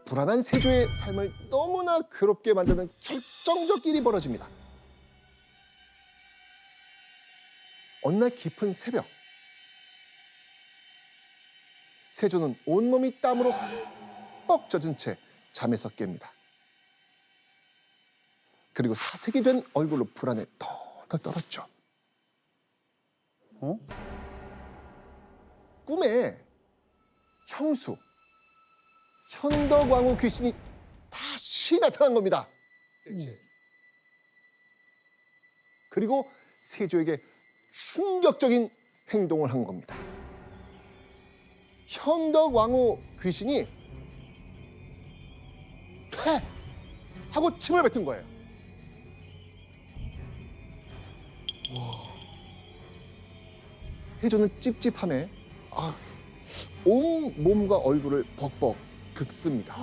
불안한 세조의 삶을 너무나 괴롭게 만드는 결정적 일이 벌어집니다. 어느 날 깊은 새벽, 세조는 온몸이 땀으로 뻑 젖은 채 잠에서 깹니다. 그리고 사색이 된 얼굴로 불안에 덜덜 떨었죠. 꿈에 형수, 현덕왕후 귀신이 다시 나타난 겁니다. 그리고 세조에게 충격적인 행동을 한 겁니다. 현덕왕후 귀신이 퇴! 하고 침을 뱉은 거예요. 세조는 찝찝함에 온 몸과 얼굴을 벅벅 긁습니다.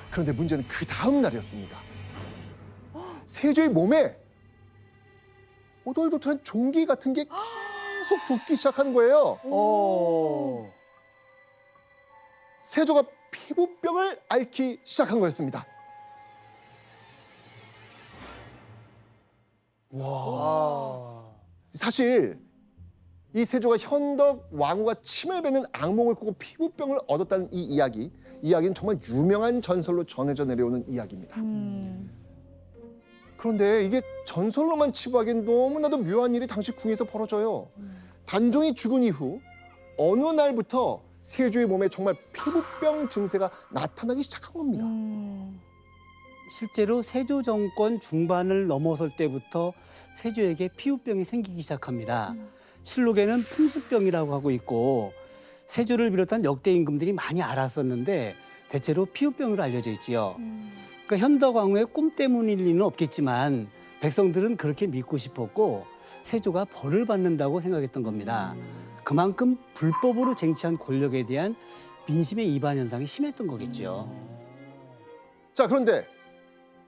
그런데 문제는 그 다음 날이었습니다. 세조의 몸에 오돌도돌한 종기 같은 게 계속 돋기 시작하는 거예요. 세조가 피부병을 앓기 시작한 거였습니다. 사실 이 세조가 현덕 왕후가 침을 뱉는 악몽을 꾸고 피부병을 얻었다는 이 이야기는 정말 유명한 전설로 전해져 내려오는 이야기입니다. 그런데 이게 전설로만 치부하기엔 너무나도 묘한 일이 당시 궁에서 벌어져요. 단종이 죽은 이후 어느 날부터 세조의 몸에 정말 피부병 증세가 나타나기 시작한 겁니다. 실제로 세조 정권 중반을 넘어설 때부터 세조에게 피부병이 생기기 시작합니다. 실록에는 풍수병이라고 하고 있고 세조를 비롯한 역대 임금들이 많이 앓았었는데 대체로 피부병으로 알려져 있지요. 그러니까 현덕왕후의 꿈 때문일 리는 없겠지만 백성들은 그렇게 믿고 싶었고 세조가 벌을 받는다고 생각했던 겁니다. 그만큼 불법으로 쟁취한 권력에 대한 민심의 이반 현상이 심했던 거겠죠. 자, 그런데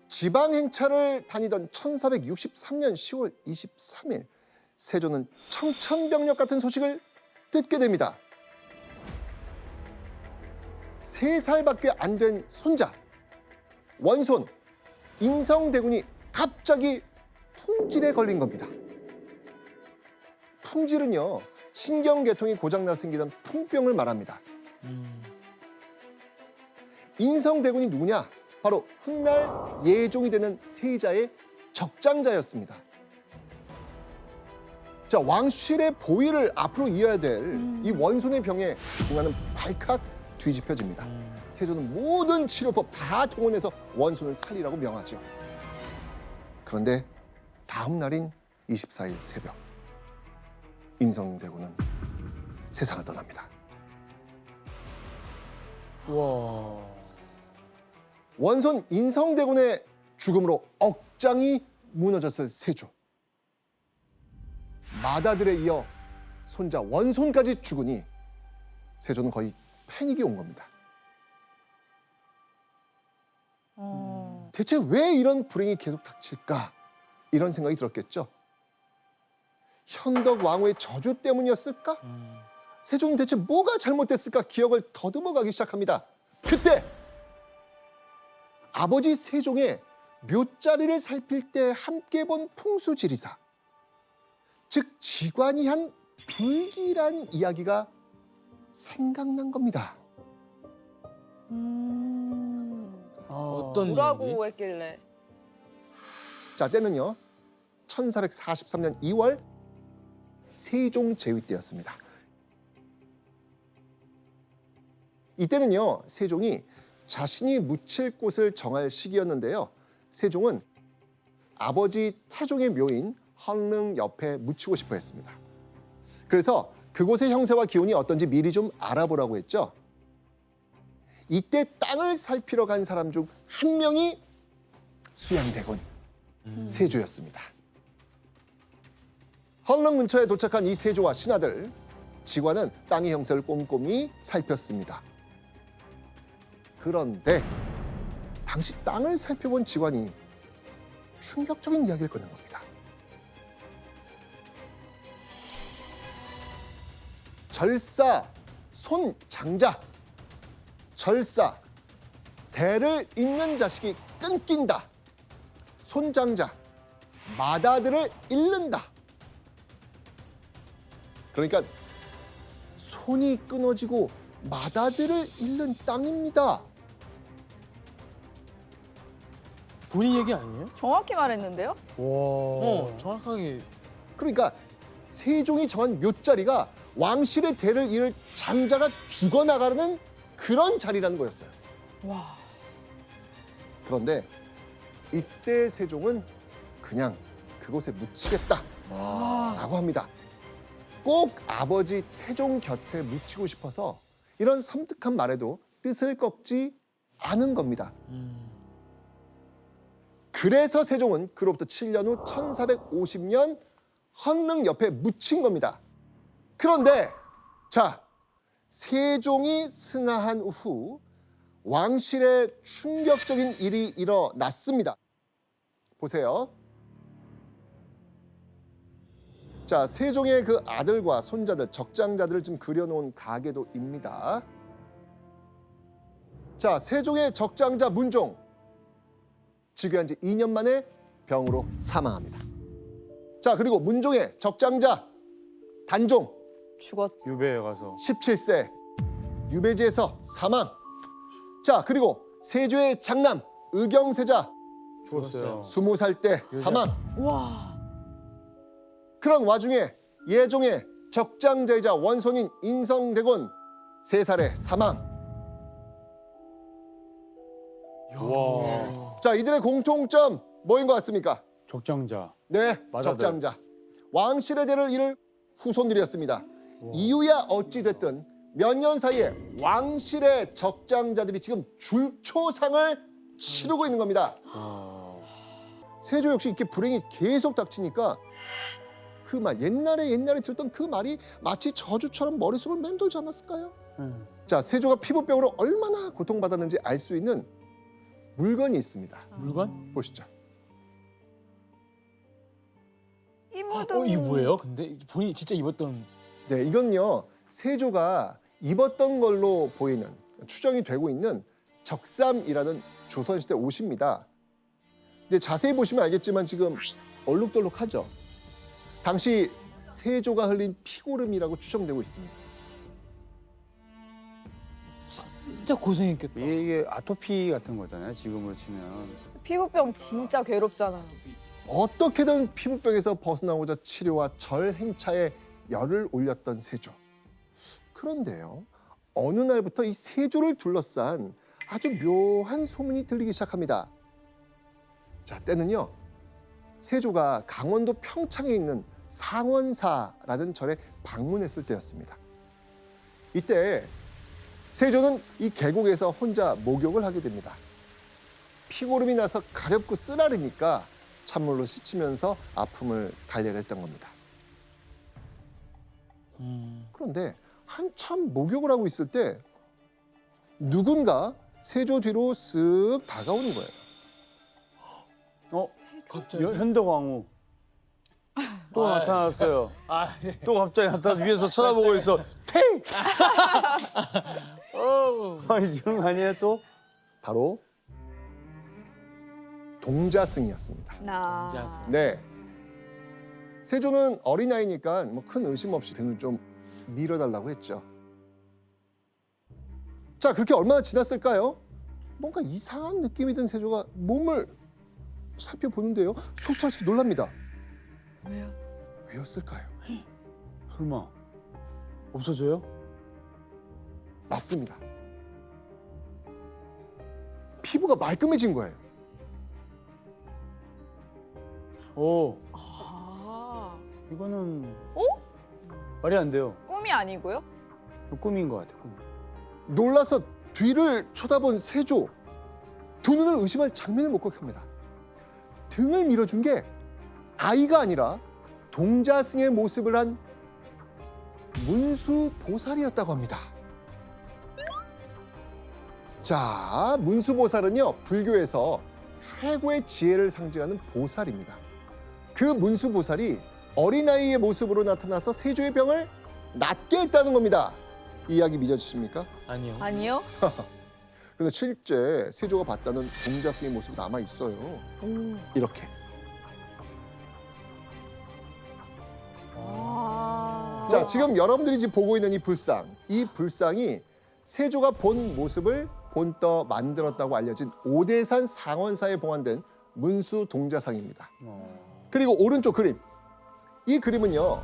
지방 행차를 다니던 1463년 10월 23일 세조는 청천벽력 같은 소식을 듣게 됩니다. 3살밖에 안 된 손자 원손 인성대군이 갑자기 풍질에 걸린 겁니다. 풍질은요, 신경계통이 고장나 생기던 풍병을 말합니다. 인성대군이 누구냐? 바로 훗날 예종이 되는 세자의 적장자였습니다. 자, 왕실의 보위를 앞으로 이어야 될 이 원손의 병에 중화는 발칵 뒤집혀집니다. 세조는 모든 치료법 다 동원해서 원손을 살리라고 명하죠. 그런데 다음 날인 24일 새벽, 인성대군은 세상을 떠납니다. 원손 인성대군의 죽음으로 억장이 무너졌을 세조. 맏아들에 이어 손자 원손까지 죽으니 세조는 거의 패닉이 온 겁니다. 대체 왜 이런 불행이 계속 닥칠까? 이런 생각이 들었겠죠. 현덕 왕후의 저주 때문이었을까? 세조는 대체 뭐가 잘못됐을까? 기억을 더듬어가기 시작합니다. 그때 아버지 세종의 묘자리를 살필 때 함께 본 풍수지리사, 즉 지관이 한 불길한 이야기가 생각난 겁니다. 어떤 뭐라고 했길래? 자, 때는요 1443년 2월 세종 제위 때였습니다. 이때는요 세종이 자신이 묻힐 곳을 정할 시기였는데요. 세종은 아버지 태종의 묘인 헌릉 옆에 묻히고 싶어 했습니다. 그래서 그곳의 형세와 기운이 어떤지 미리 좀 알아보라고 했죠. 이때 땅을 살피러 간 사람 중 한 명이 수양대군 세조였습니다. 헌릉 근처에 도착한 이 세조와 신하들, 지관은 땅의 형세를 꼼꼼히 살폈습니다. 그런데 당시 땅을 살펴본 지관이 충격적인 이야기를 꺼낸 겁니다. 절사 손장자, 절사 대를 잇는 자식이 끊긴다. 손장자, 맏아들을 잃는다. 그러니까 손이 끊어지고 맏아들을 잃는 땅입니다. 본인 얘기 아니에요? 정확히 말했는데요? 와. 정확하게. 그러니까 세종이 정한 묘자리가 왕실의 대를 이을 장자가 죽어나가는 그런 자리라는 거였어요. 와. 그런데 이때 세종은 그냥 그곳에 묻히겠다라고 합니다. 꼭 아버지 태종 곁에 묻히고 싶어서 이런 섬뜩한 말에도 뜻을 꺾지 않은 겁니다. 그래서 세종은 그로부터 7년 후 1450년 헌릉 옆에 묻힌 겁니다. 그런데 자, 세종이 승하한 후 왕실에 충격적인 일이 일어났습니다. 보세요. 자, 세종의 그 아들과 손자들, 적장자들을 지금 그려놓은 가계도입니다. 자, 세종의 적장자 문종, 즉위한 지 2년 만에 병으로 사망합니다. 자, 그리고 문종의 적장자 단종, 죽었. 유배에 가서. 17세 유배지에서 사망. 자, 그리고 세조의 장남 의경세자 죽었어요. 20살 때 사망. 와. 그런 와중에 예종의 적장자이자 원손인 인성대군 3살에 사망. 와. 자, 이들의 공통점 뭐인 것 같습니까? 적장자. 네, 맏아들. 적장자. 왕실의 대를 이을 후손들이었습니다. 이유야 어찌 됐든 몇 년 사이에 왕실의 적장자들이 지금 줄초상을 치르고 있는 겁니다. 세조 역시 이렇게 불행이 계속 닥치니까 그 말, 옛날에 들었던 그 말이 마치 저주처럼 머릿속을 맴돌지 않았을까요? 자, 세조가 피부병으로 얼마나 고통받았는지 알 수 있는 물건이 있습니다. 물건? 보시죠. 이 무덤. 이게 뭐예요? 근데 본인이 진짜 입었던. 네, 이건요. 세조가 입었던 걸로 보이는, 추정이 되고 있는 적삼이라는 조선시대 옷입니다. 근데 자세히 보시면 알겠지만 지금 얼룩덜룩하죠. 당시 세조가 흘린 피고름이라고 추정되고 있습니다. 진짜 고생했겠다. 이게 아토피 같은 거잖아요. 지금으로 치면. 피부병 진짜 괴롭잖아요. 어떻게든 피부병에서 벗어나고자 치료와 절행차에 열을 올렸던 세조. 그런데요, 어느 날부터 이 세조를 둘러싼 아주 묘한 소문이 들리기 시작합니다. 자, 때는요, 세조가 강원도 평창에 있는 상원사라는 절에 방문했을 때였습니다. 이때 세조는 이 계곡에서 혼자 목욕을 하게 됩니다. 피고름이 나서 가렵고 쓰라리니까 찬물로 씻으면서 아픔을 달래했던 겁니다. 그런데 한참 목욕을 하고 있을 때 누군가 세조 뒤로 쓱 다가오는 거예요. 갑자기. 현덕왕후 또 아, 나타났어요. 아, 예. 또 갑자기 나타나 위에서 쳐다보고 있어. 테이! 아니 지금 아니에요 또? 바로 동자승이었습니다. 나. 진짜. 네. 세조는 어린아이니까 뭐 큰 의심 없이 등을 좀 밀어달라고 했죠. 자, 그렇게 얼마나 지났을까요? 뭔가 이상한 느낌이 든 세조가 몸을 살펴보는데요. 소스라치 놀랍니다. 왜요? 왜였을까요? 설마 없어져요? 맞습니다. 피부가 말끔해진 거예요. 오 아. 이거는 말이 안 돼요. 꿈이 아니고요? 꿈인 것 같아. 꿈. 놀라서 뒤를 쳐다본 세조. 두 눈을 의심할 장면을 목격합니다. 등을 밀어준 게 아이가 아니라 동자승의 모습을 한 문수보살이었다고 합니다. 자, 문수보살은요, 불교에서 최고의 지혜를 상징하는 보살입니다. 그 문수보살이 어린아이의 모습으로 나타나서 세조의 병을 낫게 했다는 겁니다. 이 이야기 믿어주십니까? 아니요. 아니요? 그런데 실제 세조가 봤다는 동자승의 모습이 남아 있어요. 이렇게. 자, 지금 여러분들이 지금 보고 있는 이 불상이 세조가 본 모습을 본떠 만들었다고 알려진 오대산 상원사에 봉안된 문수 동자상입니다. 그리고 오른쪽 그림. 이 그림은요.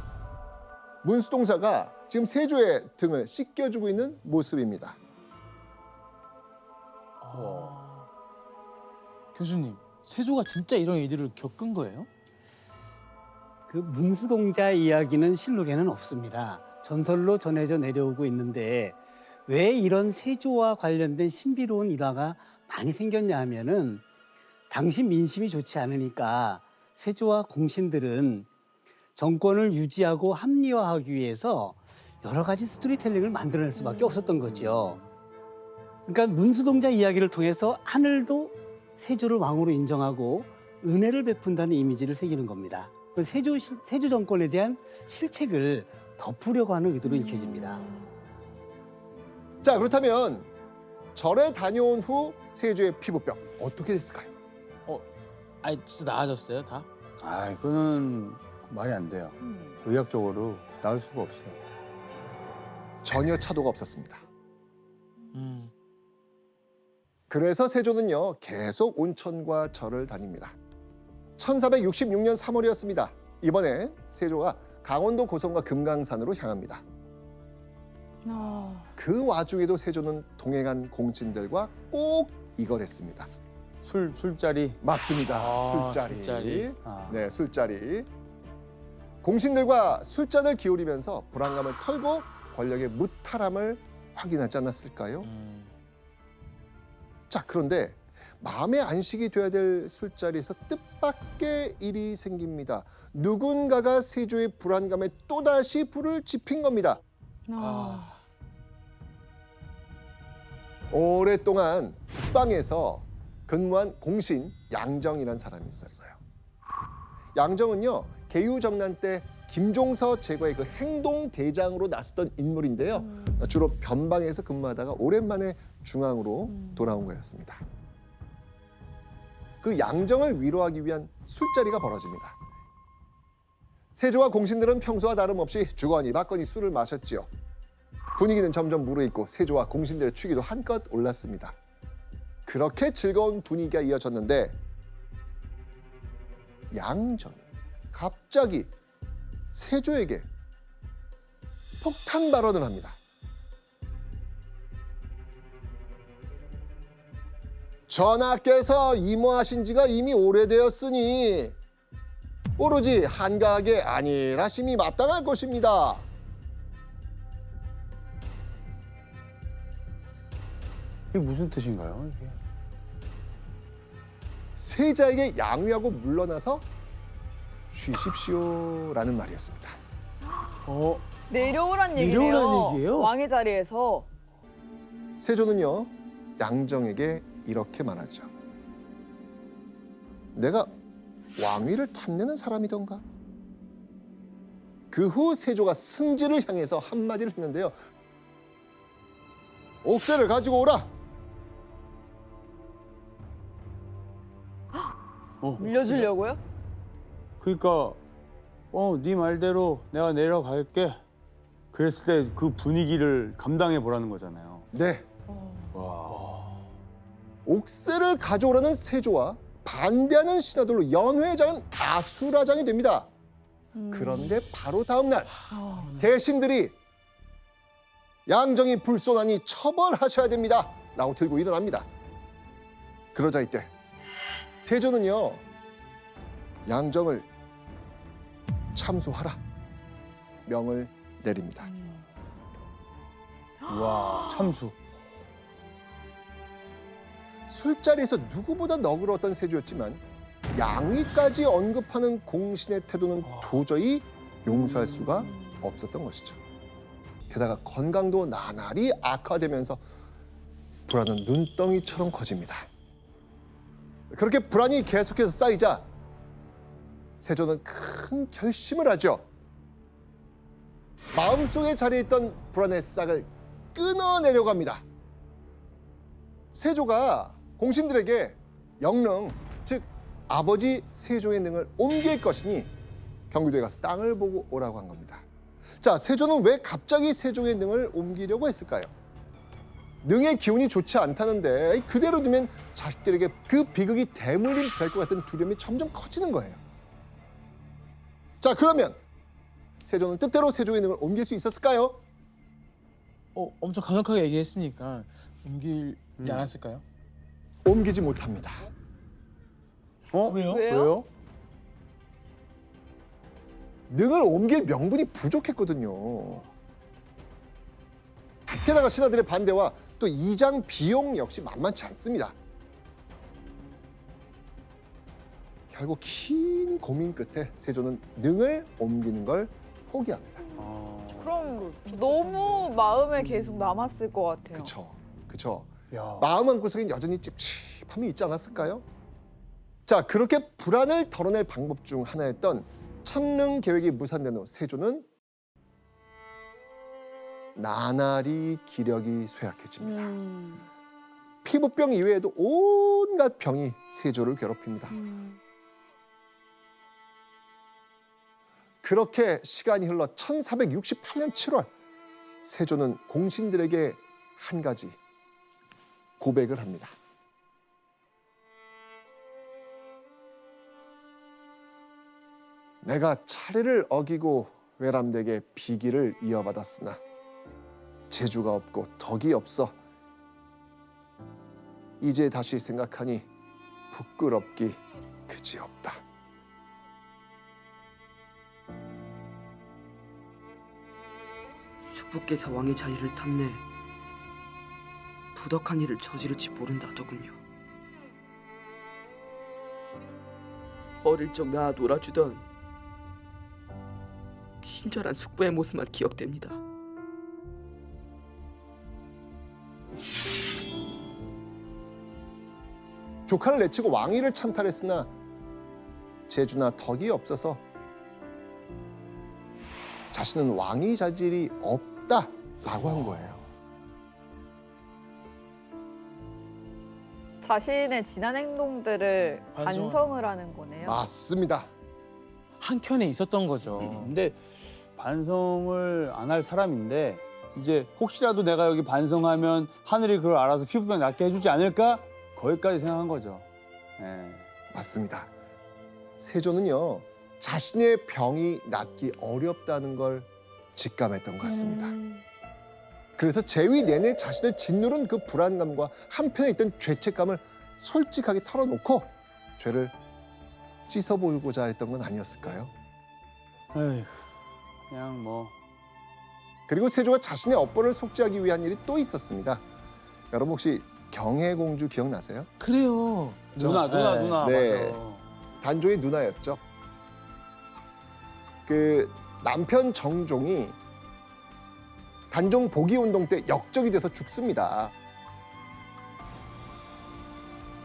문수 동자가 지금 세조의 등을 씻겨주고 있는 모습입니다. 교수님, 세조가 진짜 이런 일들을 겪은 거예요? 그 문수동자 이야기는 실록에는 없습니다. 전설로 전해져 내려오고 있는데 왜 이런 세조와 관련된 신비로운 일화가 많이 생겼냐 하면은 당시 민심이 좋지 않으니까 세조와 공신들은 정권을 유지하고 합리화하기 위해서 여러 가지 스토리텔링을 만들어낼 수밖에 없었던 거죠. 그러니까 문수동자 이야기를 통해서 하늘도 세조를 왕으로 인정하고 은혜를 베푼다는 이미지를 새기는 겁니다. 그 세조 정권에 대한 실책을 덮으려고 하는 의도로 읽혀집니다. 자, 그렇다면 절에 다녀온 후 세조의 피부병 어떻게 됐을까요? 아니 진짜 나아졌어요 다? 아, 이거는 말이 안 돼요. 의학적으로 나을 수가 없어요. 전혀 차도가 없었습니다. 음. 그래서 세조는요, 계속 온천과 절을 다닙니다. 1466년 3월이었습니다. 이번에 세조가 강원도 고성과 금강산으로 향합니다. 그 와중에도 세조는 동행한 공신들과 꼭 이걸 했습니다. 술자리. 맞습니다. 아, 술자리. 술자리. 아. 네, 술자리. 공신들과 술잔을 기울이면서 불안감을 털고 권력의 무탈함을 확인하지 않았을까요? 자, 그런데 마음의 안식이 돼야 될 술자리에서 뜻밖의 일이 생깁니다. 누군가가 세조의 불안감에 또다시 불을 지핀 겁니다. 오랫동안 북방에서 근무한 공신 양정이라는 사람이 있었어요. 양정은요, 개유정난 때 김종서 제거의 그 행동대장으로 나섰던 인물인데요. 주로 변방에서 근무하다가 오랜만에 중앙으로 돌아온 거였습니다. 그 양정을 위로하기 위한 술자리가 벌어집니다. 세조와 공신들은 평소와 다름없이 주거니 받거니 술을 마셨지요. 분위기는 점점 무르익고 세조와 공신들의 취기도 한껏 올랐습니다. 그렇게 즐거운 분위기가 이어졌는데 양정이 갑자기 세조에게 폭탄 발언을 합니다. 전하께서 임호하신 지가 이미 오래되었으니 오로지 한가하게 안일하심이 마땅할 것입니다. 이게 무슨 뜻인가요? 이게? 세자에게 양위하고 물러나서 쉬십시오라는 말이었습니다. 내려오란 내려오란 얘기예요? 왕의 자리에서. 세조는요, 양정에게 이렇게 말하죠. 내가 왕위를 탐내는 사람이던가? 그 후 세조가 승지를 향해서 한마디를 했는데요. 옥새를 가지고 오라! 밀려주려고요? 그러니까 네 말대로 내가 내려갈게. 그랬을 때 그 분위기를 감당해 보라는 거잖아요. 네. 옥새를 가져오라는 세조와 반대하는 신하들로 연회장은 아수라장이 됩니다. 그런데 바로 다음 날 대신들이 양정이 불손하니 처벌하셔야 됩니다 라고 들고 일어납니다. 그러자 이때 세조는요, 양정을 참수하라 명을 내립니다. 와, 참수. 술자리에서 누구보다 너그러웠던 세조였지만 양위까지 언급하는 공신의 태도는 도저히 용서할 수가 없었던 것이죠. 게다가 건강도 나날이 악화되면서 불안은 눈덩이처럼 커집니다. 그렇게 불안이 계속해서 쌓이자 세조는 큰 결심을 하죠. 마음속에 자리했던 불안의 싹을 끊어내려고 합니다. 세조가 공신들에게 영능, 즉 아버지 세종의 능을 옮길 것이니 경기도에 가서 땅을 보고 오라고 한 겁니다. 자, 세조는 왜 갑자기 세종의 능을 옮기려고 했을까요? 능의 기운이 좋지 않다는데 그대로 두면 자식들에게 그 비극이 대물림 될 것 같은 두려움이 점점 커지는 거예요. 자, 그러면 세조는 뜻대로 세종의 능을 옮길 수 있었을까요? 엄청 강력하게 얘기했으니까 옮기지 않았을까요? 옮기지 못합니다. 왜요? 왜요? 능을 옮길 명분이 부족했거든요. 게다가 신하들의 반대와 또 이장 비용 역시 만만치 않습니다. 결국 긴 고민 끝에 세조는 능을 옮기는 걸 포기합니다. 그럼 너무 마음에 계속 남았을 것 같아요. 그쵸. 야. 마음 한구석엔 여전히 찝찝함이 있지 않았을까요? 자, 그렇게 불안을 덜어낼 방법 중 하나였던 천능 계획이 무산된 후 세조는 나날이 기력이 쇠약해집니다. 피부병 이외에도 온갖 병이 세조를 괴롭힙니다. 그렇게 시간이 흘러 1468년 7월 세조는 공신들에게 한 가지 고백을 합니다. 내가 차례를 어기고 외람되게 비기를 이어받았으나 재주가 없고 덕이 없어 이제 다시 생각하니 부끄럽기 그지없다. 숙부께서 왕의 자리를 탐내 부덕한 일을 저지를지 모른다더군요. 어릴 적 나 놀아주던 친절한 숙부의 모습만 기억됩니다. 조카를 내치고 왕위를 찬탈했으나 재주나 덕이 없어서 자신은 왕위 자질이 없다라고 한 거예요. 자신의 지난 행동들을 반성을 하는 거네요. 맞습니다. 한켠에 있었던 거죠. 근데 반성을 안 할 사람인데 이제 혹시라도 내가 여기 반성하면 하늘이 그걸 알아서 피부병 낫게 해주지 않을까? 거기까지 생각한 거죠. 예. 맞습니다. 세조는요, 자신의 병이 낫기 어렵다는 걸 직감했던 것 같습니다. 그래서 재위 내내 자신을 짓누른 그 불안감과 한편에 있던 죄책감을 솔직하게 털어놓고 죄를 씻어보고자 했던 건 아니었을까요? 에휴, 그냥 뭐 그리고 세조가 자신의 업보를 속죄하기 위한 일이 또 있었습니다. 여러분 혹시 경혜공주 기억나세요? 그래요. 누나 네. 맞아. 단종의 누나였죠. 그 남편 정종이 단종 복위 운동 때 역적이 돼서 죽습니다.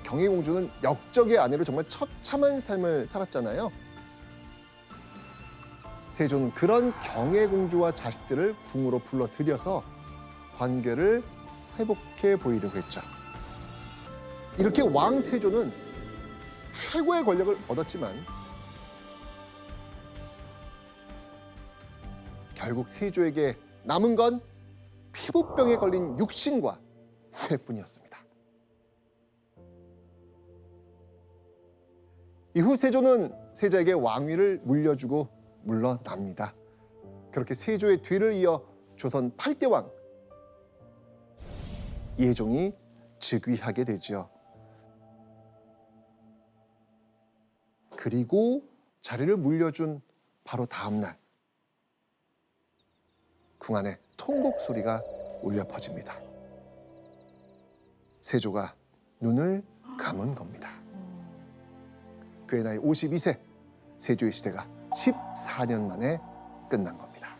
경혜공주는 역적의 아내로 정말 처참한 삶을 살았잖아요. 세조는 그런 경혜공주와 자식들을 궁으로 불러들여서 관계를 회복해 보이려고 했죠. 이렇게 왕 세조는 최고의 권력을 얻었지만 결국 세조에게 남은 건 피부병에 걸린 육신과 후회뿐이었습니다. 이후 세조는 세자에게 왕위를 물려주고 물러납니다. 그렇게 세조의 뒤를 이어 조선 8대 왕 예종이 즉위하게 되지요. 그리고 자리를 물려준 바로 다음 날 궁안에 통곡 소리가 울려 퍼집니다. 세조가 눈을 감은 겁니다. 그의 나이 52세, 세조의 시대가 14년 만에 끝난 겁니다.